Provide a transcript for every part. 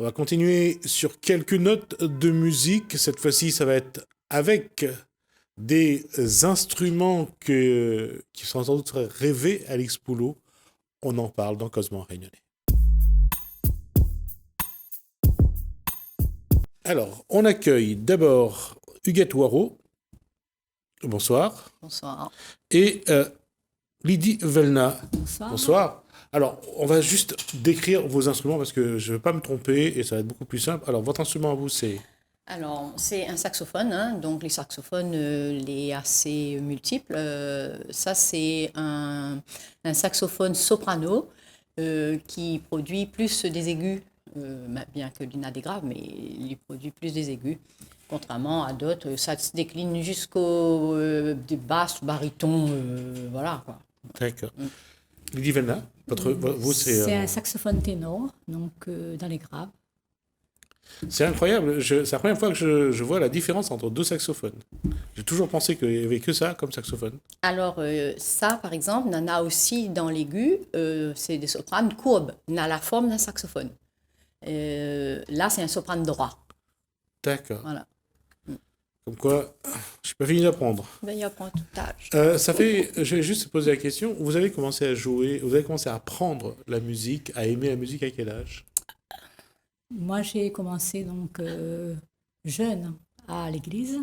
On va continuer sur quelques notes de musique. Cette fois-ci, ça va être avec des instruments qui sont sans doute rêvés à l'Expolo. On en parle dans Cosmo Réunionnais. Alors, on accueille d'abord Huguette Waro. Bonsoir. Bonsoir. Et Lydie Velna. Bonsoir. Bonsoir. Alors, on va juste décrire vos instruments parce que je ne vais pas me tromper et ça va être beaucoup plus simple. Alors, votre instrument à vous, c'est... Alors, c'est un saxophone, hein, donc les saxophones, les assez multiples. Ça, c'est un saxophone soprano qui produit plus des aigus, bien que l'une a des graves, mais il produit plus des aigus. Contrairement à d'autres, ça se décline jusqu'au des basses, barytons, voilà quoi. D'accord. Lydie Velna, vous, c'est un saxophone ténor, donc dans les graves. C'est incroyable. C'est la première fois que je vois la différence entre deux saxophones. J'ai toujours pensé qu'il n'y avait que ça comme saxophone. Alors, ça, par exemple, on en a aussi dans l'aigu, c'est des sopranes courbes, on a la forme d'un saxophone. Là, c'est un soprane droit. D'accord. Voilà. Comme quoi, je n'ai pas fini d'apprendre. Ben, il apprend tout âge. Je vais juste poser la question. Vous avez commencé à jouer, vous avez commencé à apprendre la musique, à aimer la musique à quel âge? Moi, j'ai commencé donc jeune à l'église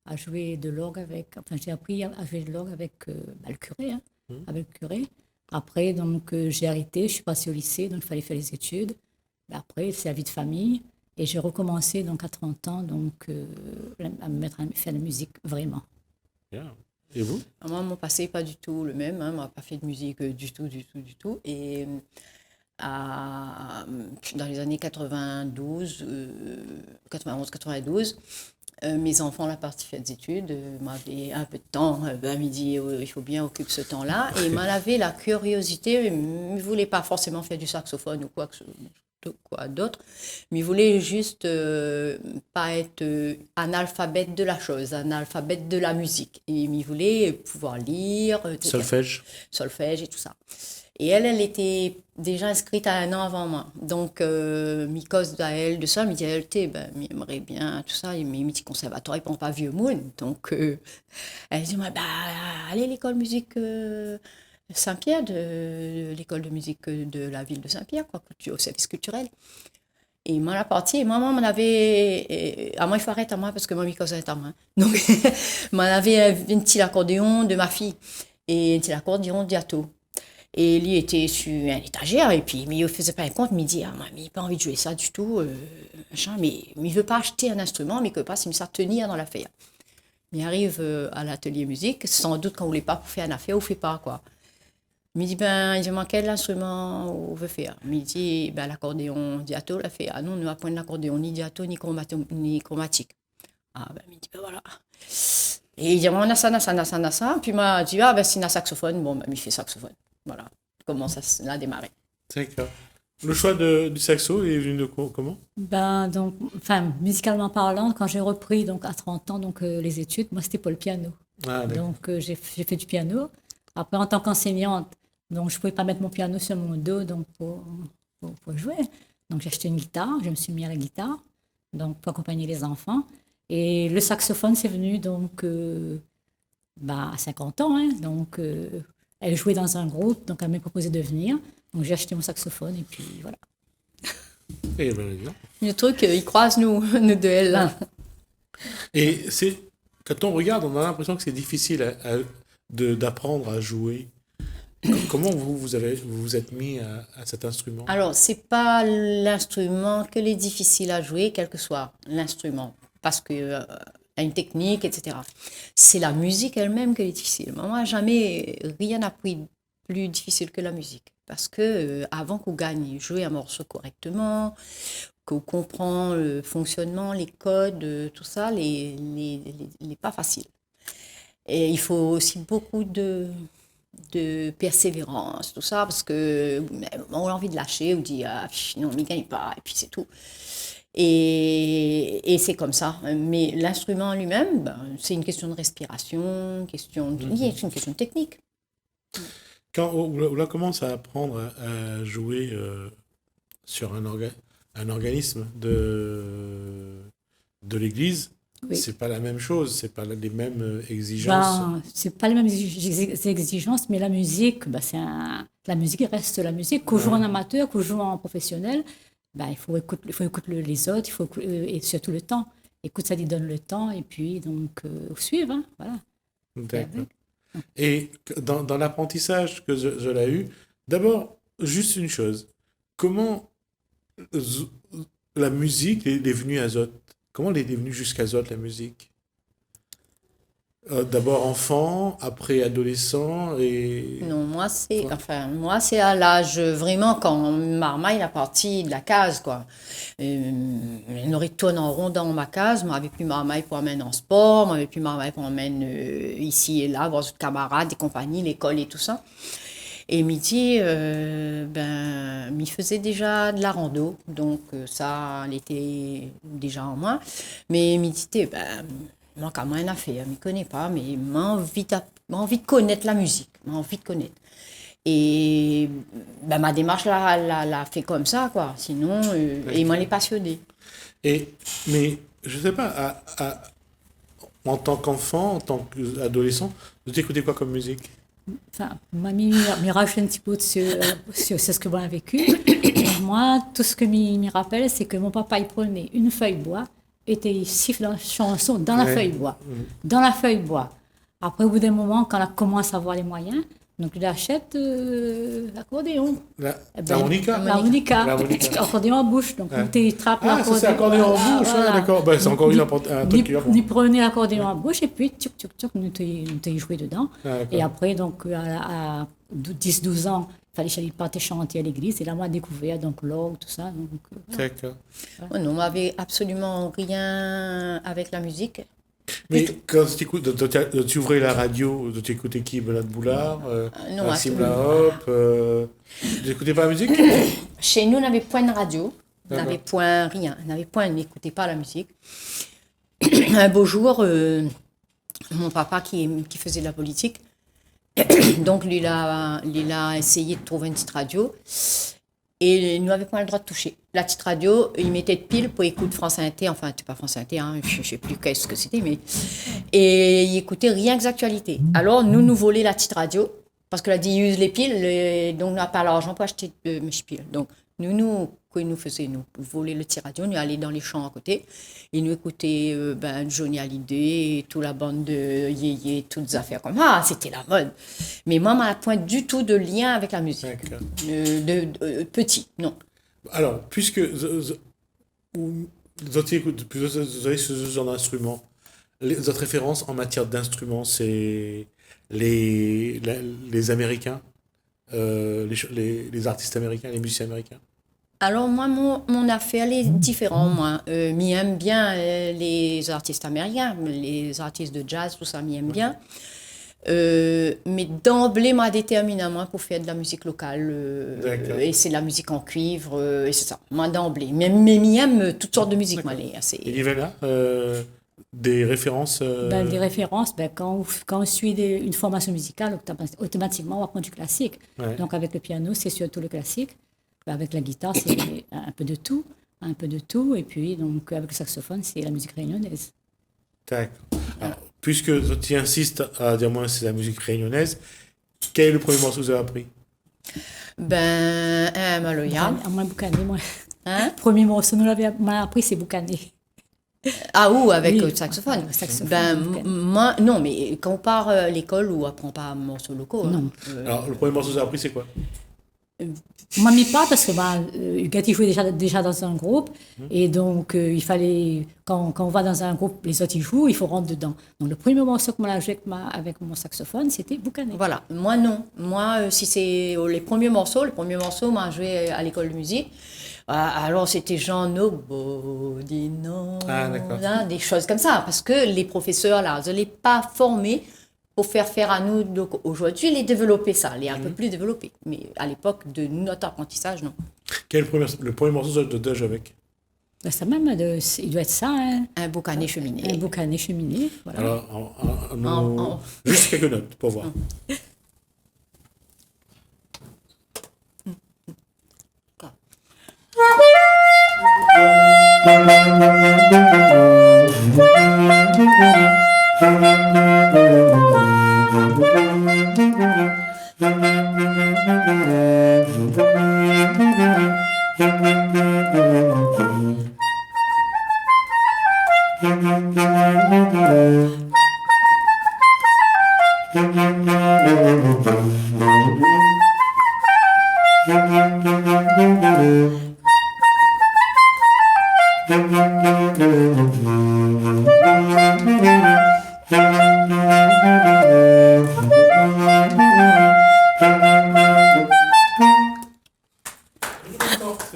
à jouer de l'orgue avec. Enfin, j'ai appris à jouer de l'orgue avec le curé, hein, avec le curé. Après, donc j'ai arrêté, je suis passée au lycée, donc il fallait faire les études. Après, c'est la vie de famille. Et j'ai recommencé donc à 30 ans donc, à me mettre à faire de la musique, vraiment. Bien. Et vous? Moi, mon passé n'est pas du tout le même. Hein. Moi, je n'ai pas fait de musique du tout. Et dans les années 92, 91-92, mes enfants, la partie fait des études, m'avaient un peu de temps. Il me dit, il faut bien occuper ce temps-là. Et il m'en avait la curiosité. Il ne voulait pas forcément faire du saxophone ou quoi d'autre, mais il voulait juste pas être analphabète de la chose, analphabète de la musique. Et il voulait pouvoir lire, solfège et tout ça. Et elle était déjà inscrite à 1 an avant moi. Donc, mi-cause d'elle de ça, me dit, elle aimerait bien tout ça, mais il dit conservatoire, il ne prend pas vieux moule. Donc, elle dit, allez à l'école musique Saint-Pierre, de l'école de musique de la ville de Saint-Pierre, quoi, au service culturel. Et moi, la partie, et moi, m'en avait, à moi, il faut arrêter à moi, parce que moi, mi-cause est à moi. Donc, m'en avait un petit accordéon de ma fille, et un petit accordéon Diato. Et lui était sur un étagère, et puis mais il ne faisait pas un compte, il me dit, moi, il n'a pas envie de jouer ça du tout, mais il ne veut pas acheter un instrument, mais que pas, il me ça tenir dans l'affaire. Il arrive à l'atelier musique, sans doute qu'on ne voulait pas pour faire une affaire, ou fait pas, quoi. Il me dit, il me quel instrument on veut faire. Il me dit, l'accordéon Diato l'a fait. Ah non, on ne va pas l'accordéon ni Diato, ni chromatique. Ah, il me dit, voilà. Et il dit, on a ça. Puis il m'a dit, c'est un saxophone. Bon, il fait saxophone. Voilà, comment ça a démarré. D'accord. Le choix du saxo est venu de comment? Donc, musicalement parlant, quand j'ai repris donc, à 30 ans donc, les études, moi, c'était pour le piano. Ah, donc, j'ai fait du piano. Après, en tant qu'enseignante, donc, je ne pouvais pas mettre mon piano sur mon dos donc, pour jouer. Donc, j'ai acheté une guitare, je me suis mis à la guitare donc, pour accompagner les enfants. Et le saxophone, c'est venu donc, à 50 ans. Hein, donc, elle jouait dans un groupe, donc elle m'a proposé de venir. Donc, j'ai acheté mon saxophone et puis voilà. Et le truc, ils croisent nous deux, elle, là. Et quand on regarde, on a l'impression que c'est difficile d'apprendre à jouer. Comment vous êtes mis à cet instrument? Alors, c'est pas l'instrument que est difficile à jouer, quel que soit l'instrument, parce que a une technique, etc. C'est la musique elle-même qui est difficile. Moi, jamais rien n'a pris plus difficile que la musique, parce que avant qu'on gagne, jouer un morceau correctement, qu'on comprend le fonctionnement, les codes, tout ça, les pas facile. Et il faut aussi beaucoup de persévérance, tout ça, parce que on a envie de lâcher, ou dit non, mais il gagne pas, et puis c'est tout. Et c'est comme ça. Mais l'instrument lui-même, c'est une question de respiration, c'est une question de technique. Quand on commence à apprendre à jouer sur un un organisme de l'Église, Oui. c'est pas la même chose, c'est pas les mêmes exigences. Ben, c'est pas les mêmes exigences, mais la musique, ben, la musique reste la musique. Qu'on joue en amateur, qu'on joue en professionnel, ben, il faut écouter les autres, et surtout le temps. Écoute, ça lui donne le temps, et puis donc suivre, hein, voilà. D'accord. Et dans l'apprentissage que je l'ai eu, d'abord, juste une chose. Comment la musique est venue à Zot? Comment elle est venue jusqu'à Zot, la musique? D'abord enfant, après adolescent et... Non, moi, c'est à l'âge, vraiment, quand maman, il a parti de la case, quoi. Il aurait tourné en rond dans ma case, moi, avec plus maman pour m'amener en sport, moi, avec plus maman pour m'amener ici et là, voir d'autres camarades, des compagnies, l'école et tout ça. Et midi, il faisait déjà de la rando, donc ça, elle était déjà en moi. Mais midi, moi, quand même, je ne connais pas, mais m'a envie de connaître la musique, m'a envie de connaître. Et ma démarche l'a fait comme ça, quoi. Sinon, et m'en est passionné. Mais, je ne sais pas, en tant qu'enfant, en tant qu'adolescent, vous écoutez quoi comme musique? Enfin, mamie me rajoute un petit peu sur ce que moi j'ai vécu. Donc, moi, tout ce que me rappelle, c'est que mon papa, il prenait une feuille bois, et il siffle la chanson dans la feuille bois. Dans la feuille bois. Après, au bout d'un moment, quand on commence à avoir les moyens, donc il achète l'accordéon. L'harmonica. L'harmonica. Accordéon en bouche. Donc, il trappe l'accordéon. Ah, c'est accordéon en bouche, Voilà. d'accord. Ben, c'est encore un truc qui va Il prenait l'accordéon en bouche et puis, tchouk, tchouk, tchouk, nous t'es joué dedans. Et après, donc, à 10-12 ans, il fallait partir chanter à l'église. Et là, on a découvert donc l'orgue, tout ça. Donc, d'accord. Voilà. Non, on n'avait absolument rien avec la musique. Mais quand tu ouvrais la radio, tu écoutais qui? Bernard Boulard, Maxime Lahop, tu n'écoutais pas la musique? Chez nous, on n'avait point de radio, on n'avait point rien, on n'écoutait pas la musique. Un beau jour, mon papa qui faisait de la politique, donc lui, il a essayé de trouver une petite radio. Et nous n'avions pas le droit de toucher. La petite radio, il mettait de pile pour écouter France Inter, enfin, c'était pas France Inter, hein, je ne sais plus qu'est-ce que c'était, mais. Et il écoutait rien que l'actualité. Alors, nous volait la petite radio, parce que là, il use les piles, donc on n'a pas l'argent pour acheter de piles. Donc, quoi il nous faisait, nous voler le petit radio, nous aller dans les champs à côté, et nous écouter Johnny Hallyday, toute la bande de Yéyé, toutes les affaires comme ça. Ah, c'était la mode. Mais moi, je n'ai point du tout de lien avec la musique. Petit, non. Alors, puisque vous avez ce genre d'instruments, votre référence en matière d'instruments, c'est les Américains, les artistes américains, les musiciens américains? Alors moi, mon affaire est différente, moi. M'y aime bien les artistes américains, les artistes de jazz, tout ça, m'y aime bien. Mais d'emblée, m'a déterminé moi pour faire de la musique locale. Et c'est de la musique en cuivre, et c'est ça, moi d'emblée. Mais m'y aime toutes sortes de musique, moi. Il y avait là des références des références, quand on suit une formation musicale, automatiquement, on apprend du classique. Ouais. Donc avec le piano, c'est surtout le classique. Avec la guitare, c'est un peu de tout. Et puis, donc, avec le saxophone, c'est la musique réunionnaise. D'accord. Alors, puisque tu insistes à dire moi, c'est la musique réunionnaise, quel est le premier morceau que vous avez appris? Maloya. Moi, Boucané, moi. Hein? Le premier morceau que nous avons appris, c'est Boucané. Ah, ou avec le saxophone. Moi, non, mais quand on part à l'école, on apprend pas un morceau locaux. Non. Alors, le premier morceau que vous avez appris, c'est quoi? Moi, m'y pas parce que Gatti jouait déjà dans un groupe et donc il fallait quand on va dans un groupe, les autres ils jouent, il faut rentrer dedans. Donc le premier morceau que moi j'ai joué avec mon saxophone, c'était Boucané. Voilà, moi non. Moi, si c'est les premiers morceaux, m'a joué à l'école de musique. Alors c'était Jean Nobodino, des choses comme ça, parce que les professeurs là, je l'ai pas formé pour faire à nous. Donc aujourd'hui, les développer ça, les un peu plus développés. Mais à l'époque de notre apprentissage, non. Quel est le premier morceau de jouer avec? Ça même, il doit être ça. Hein. Un Boucané cheminée. Un Boucané cheminée, voilà. Alors, juste quelques notes pour voir.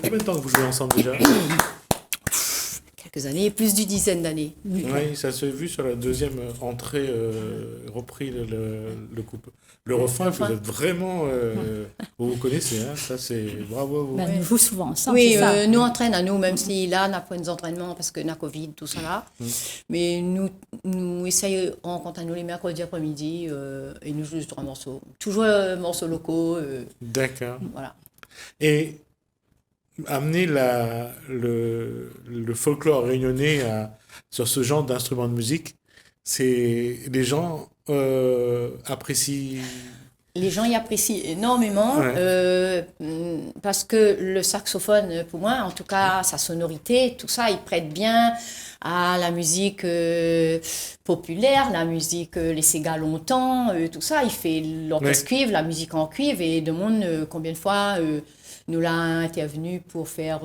Combien de temps que vous jouez ensemble déjà? Quelques années, plus d'une dizaine d'années. Oui, ça s'est vu sur la deuxième entrée, repris le refrain. Vous êtes vraiment, vous vous connaissez, hein, ça c'est bravo à vous. Ben, nous jouons souvent ensemble. Oui, c'est ça. nous entraînons à nous, même si là, on n'a pas des entraînements parce que n'a Covid, tout ça là. Mais nous essayons, on rencontre à nous les mercredis après-midi et nous jouons 3 morceaux. Toujours morceaux locaux. D'accord. Voilà. Et amener le folklore réunionnais sur ce genre d'instrument de musique, les gens apprécient. Les gens y apprécient énormément Ouais. parce que le saxophone, pour moi, en tout cas, sa sonorité, tout ça, il prête bien à la musique populaire, la musique les Sega longtemps, tout ça. Il fait l'orchestre cuivre, la musique en cuivre et demande combien de fois nous l'a intervenu pour faire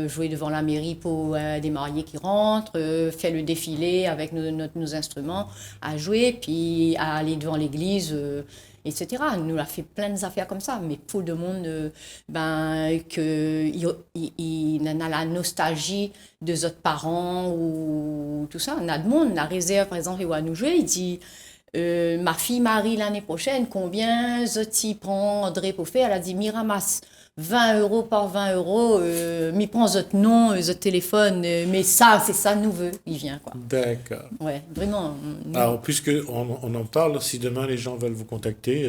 jouer devant la mairie pour des mariés qui rentrent, faire le défilé avec nos instruments à jouer, puis à aller devant l'église. Etc. Nous l'a fait plein d'affaires comme ça, mais pour le monde, il en a la nostalgie de autres parents ou tout ça. On a de monde, la réserve, par exemple, il va nous jouer, il dit ma fille Marie l'année prochaine, combien Zoti prend André pour faire? Elle a dit, Miramas, 20 € par 20 €, m'y prend votre nom, votre téléphone, mais ça, c'est ça, nous veut, il vient, quoi. D'accord. Ouais, vraiment. Alors, puisque on en parle, si demain les gens veulent vous contacter,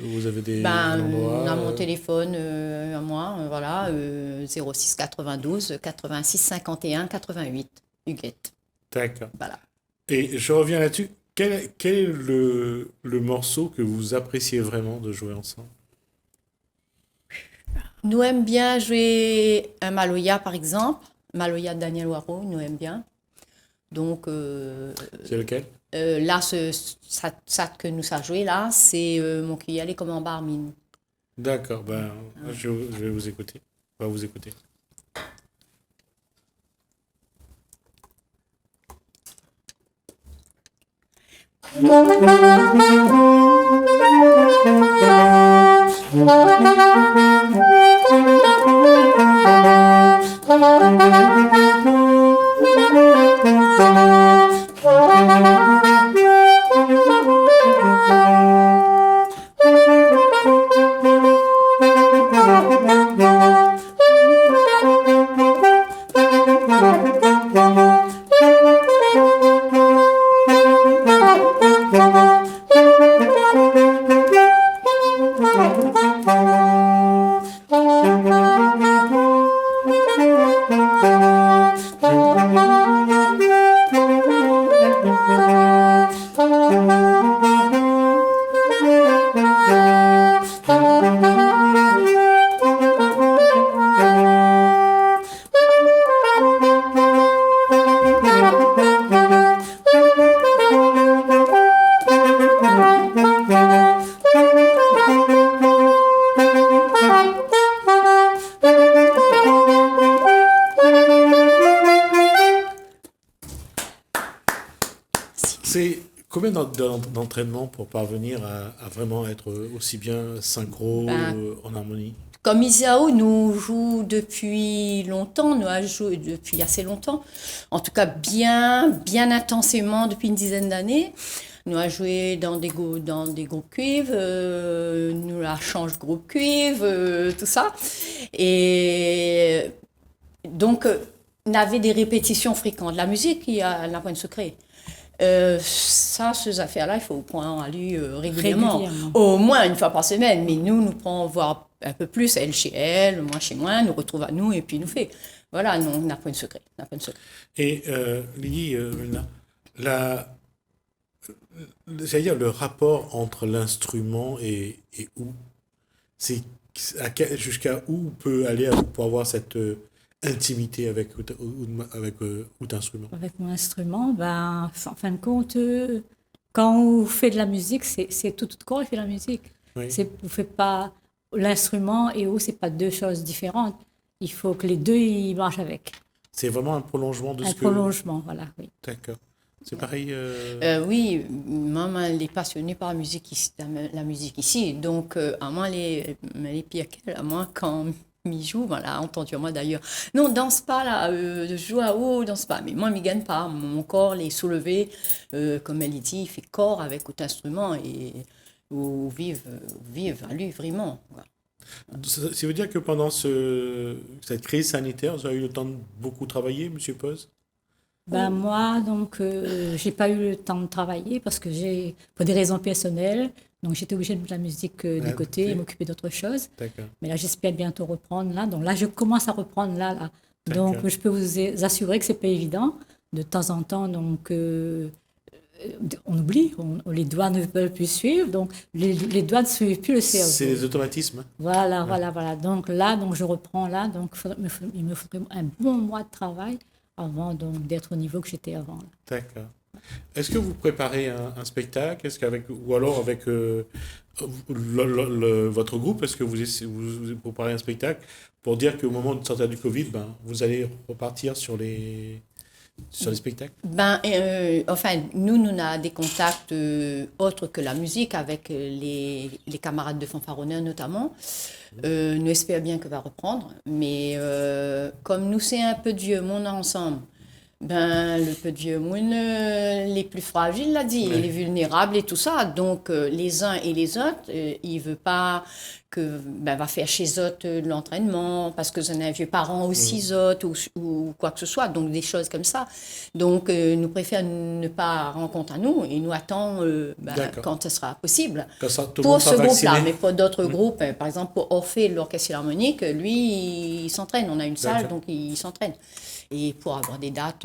vous avez un endroit, on a mon téléphone à moi, voilà, 06 92 86 51 88, Huguette. D'accord. Voilà. Et je reviens là-dessus. Quel est le morceau que vous appréciez vraiment de jouer ensemble? Nous aimons bien jouer un Maloya, par exemple. Maloya de Daniel Waro, nous aimons bien. Donc, C'est lequel? là, ça que nous a joué, là, c'est Mon cueil allait comme en barmine. D'accord, ben, je vais vous écouter. On va vous écouter. C'est combien d'entraînement pour parvenir à vraiment être aussi bien synchro, en harmonie? Comme Isaou nous joue depuis longtemps, nous a joué depuis assez longtemps, en tout cas bien intensément depuis une dizaine d'années. Nous a joué dans des groupes cuivres, nous la change groupe cuivre, tout ça. Et donc, on avait des répétitions fréquentes. La musique, il y a un point de secret. Ces affaires-là, il faut prendre à lui régulièrement. Au moins une fois par semaine. Mais nous prenons voir un peu plus, elle chez elle, moi chez moi, nous retrouve à nous et puis nous fait. Voilà, non, on n'a pas de secret. On n'a pas de secret. Et Lydie, c'est-à-dire le rapport entre l'instrument et où, c'est jusqu'à où on peut aller pour avoir cette intimité avec out instrument. Avec mon instrument, ben, en fin de compte, quand on fait de la musique, c'est tout corps qui fait la musique. Oui. Vous faites pas l'instrument et où c'est pas deux choses différentes. Il faut que les deux ils marchent avec. C'est vraiment un prolongement de Un ce que... prolongement, voilà, oui. D'accord. C'est pareil. Oui, maman, elle est passionnée par la musique ici. Donc, à moi, elle est pire qu'elle. À moi, quand m'y joue, voilà, entendu moi d'ailleurs. Non, danse pas là, joue à haut, danse pas. Mais moi, m'y gagne pas. Mon corps, les soulevé, comme elle dit, il fait corps avec autre instrument et ou vive à lui vraiment. Voilà. Ça veut dire que pendant cette crise sanitaire, vous avez eu le temps de beaucoup travailler, Monsieur Poz? Ben moi, donc, j'ai pas eu le temps de travailler parce que pour des raisons personnelles, donc j'étais obligée de mettre la musique de côté et m'occuper d'autres choses. D'accord. Mais là, j'espère bientôt reprendre là. Donc là, je commence à reprendre là. D'accord. Donc, je peux vous assurer que c'est pas évident. De temps en temps, donc, on oublie, les doigts ne veulent plus suivre, donc les doigts ne suivent plus le cerveau. C'est les automatismes. Voilà. Donc là, donc je reprends là, donc il me faudrait un bon mois de travail avant donc d'être au niveau que j'étais avant. Là. D'accord. Est-ce que vous préparez un spectacle? Ou alors avec votre groupe, est-ce que vous préparez un spectacle pour dire qu'au moment de sortir du Covid, ben, vous allez repartir sur les spectacles? Enfin, nous avons des contacts autres que la musique avec les camarades de fanfaronneurs notamment. Nous espérons bien que va reprendre, mais comme nous c'est un peu de vieux monde ensemble, le peu de vieux monde, les plus fragiles, l'a dit, les vulnérables et tout ça. Donc les uns et les autres, ils ne veulent pas que va faire chez eux de l'entraînement parce que c'est un vieux parent aussi ou quoi que ce soit, donc des choses comme ça. Donc nous préférons ne pas rencontrer à nous et nous attendons quand ce sera possible pour ce groupe-là, mais pour d'autres groupes. Par exemple pour Orphée, l'orchestre philharmonique, lui il s'entraîne, on a une salle donc il s'entraîne et pour avoir des dates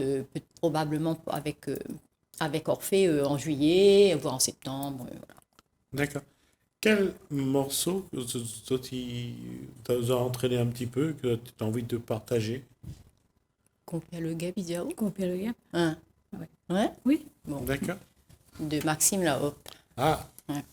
probablement avec Orphée en juillet voire en septembre. Voilà. D'accord. Quel morceau t'as entraîné un petit peu, que tu as envie de partager? Compère le Gap, Idiao. Compère le Gap. Hein? Ouais? Oui. Bon. D'accord. De Maxime Lahope. Ah. Ouais.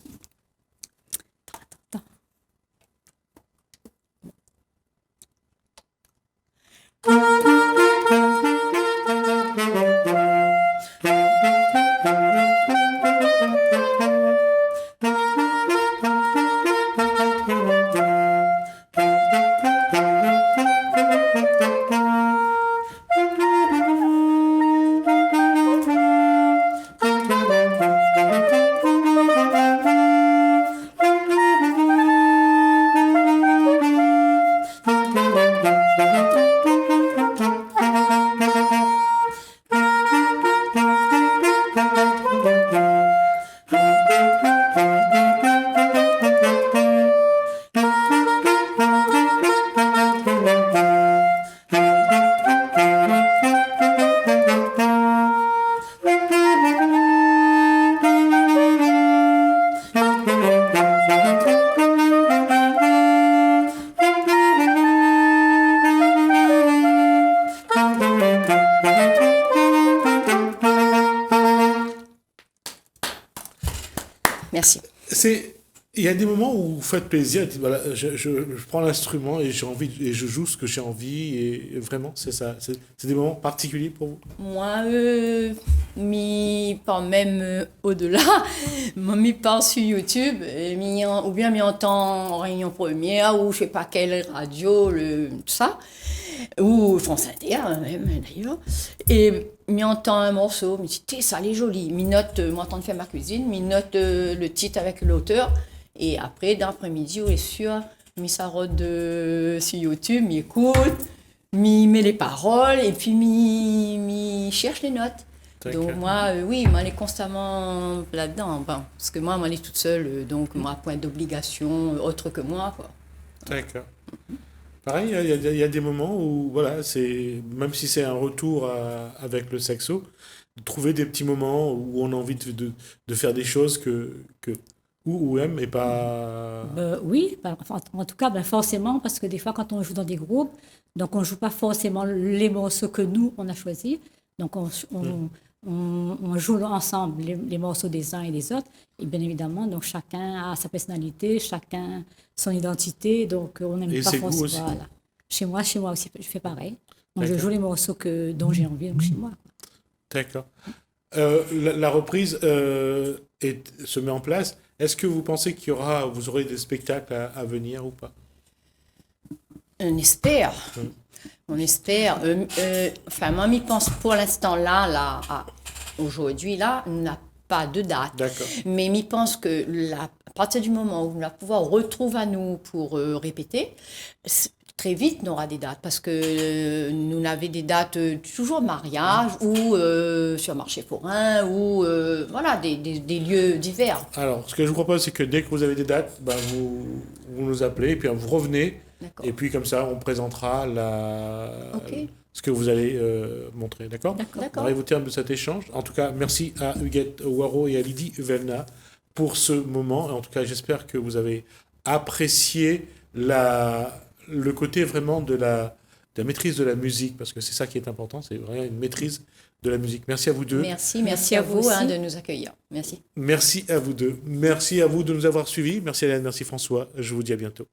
Merci. Il y a des moments où vous faites plaisir, voilà, je prends l'instrument et j'ai envie et je joue ce que j'ai envie et vraiment c'est ça, c'est des moments particuliers pour vous? Moi, pas même au-delà, moi m'y part sur YouTube, ou bien m'y entend en réunion première ou je sais pas quelle radio, tout ça, ou France Inter même d'ailleurs, et m'y entend un morceau, me dit ça elle est jolie, m'y note, moi en train de faire ma cuisine, m'y note le titre avec l'auteur. Et après, d'après-midi, on est sûr, m'y s'arrête sur YouTube, m'y écoute, m'y met les paroles et puis m'y cherche les notes. D'accord. Donc moi, oui, moi, elle est constamment là-dedans. Bon, parce que moi, elle est toute seule, donc moi, point d'obligation autre que moi, quoi. D'accord. Pareil, il y a des moments où, voilà, même si c'est un retour avec le saxo, de trouver des petits moments où on a envie de faire des choses que ou aime et pas. Oui, enfin, en tout cas, forcément, parce que des fois, quand on joue dans des groupes, donc on ne joue pas forcément les morceaux que nous, on a choisis. Donc, on joue ensemble les morceaux des uns et des autres. Et bien évidemment, donc chacun a sa personnalité, chacun son identité. Donc, on n'aime Et pas ses goûts forcément. aussi. Voilà. Chez moi aussi, je fais pareil. Donc, je D'accord. joue les morceaux dont j'ai envie, donc chez moi. D'accord. La reprise se met en place. Est-ce que vous pensez vous aurez des spectacles à venir ou pas? On espère. Mm. On espère. Enfin, moi, m'y pense pour l'instant aujourd'hui, là, on n'a pas de date. D'accord. Mais m'y pense que à partir du moment où on va pouvoir retrouver à nous pour répéter, très vite, on aura des dates. Parce que nous avons des dates toujours mariage ou sur marché forain ou voilà, des lieux divers. Alors, ce que je vous propose, c'est que dès que vous avez des dates, vous nous appelez et puis vous revenez. D'accord. Et puis comme ça, on présentera Ok. ce que vous allez montrer. D'accord? D'accord. On arrive au terme de cet échange. En tout cas, merci à Huguette Waro et à Lydie Velna pour ce moment. Et en tout cas, j'espère que vous avez apprécié le côté vraiment de la maîtrise de la musique, parce que c'est ça qui est important, c'est vraiment une maîtrise de la musique. Merci à vous deux. Merci à vous aussi. de nous accueillir. Merci. Merci à vous deux. Merci à vous de nous avoir suivis. Merci Hélène, merci François. Je vous dis à bientôt.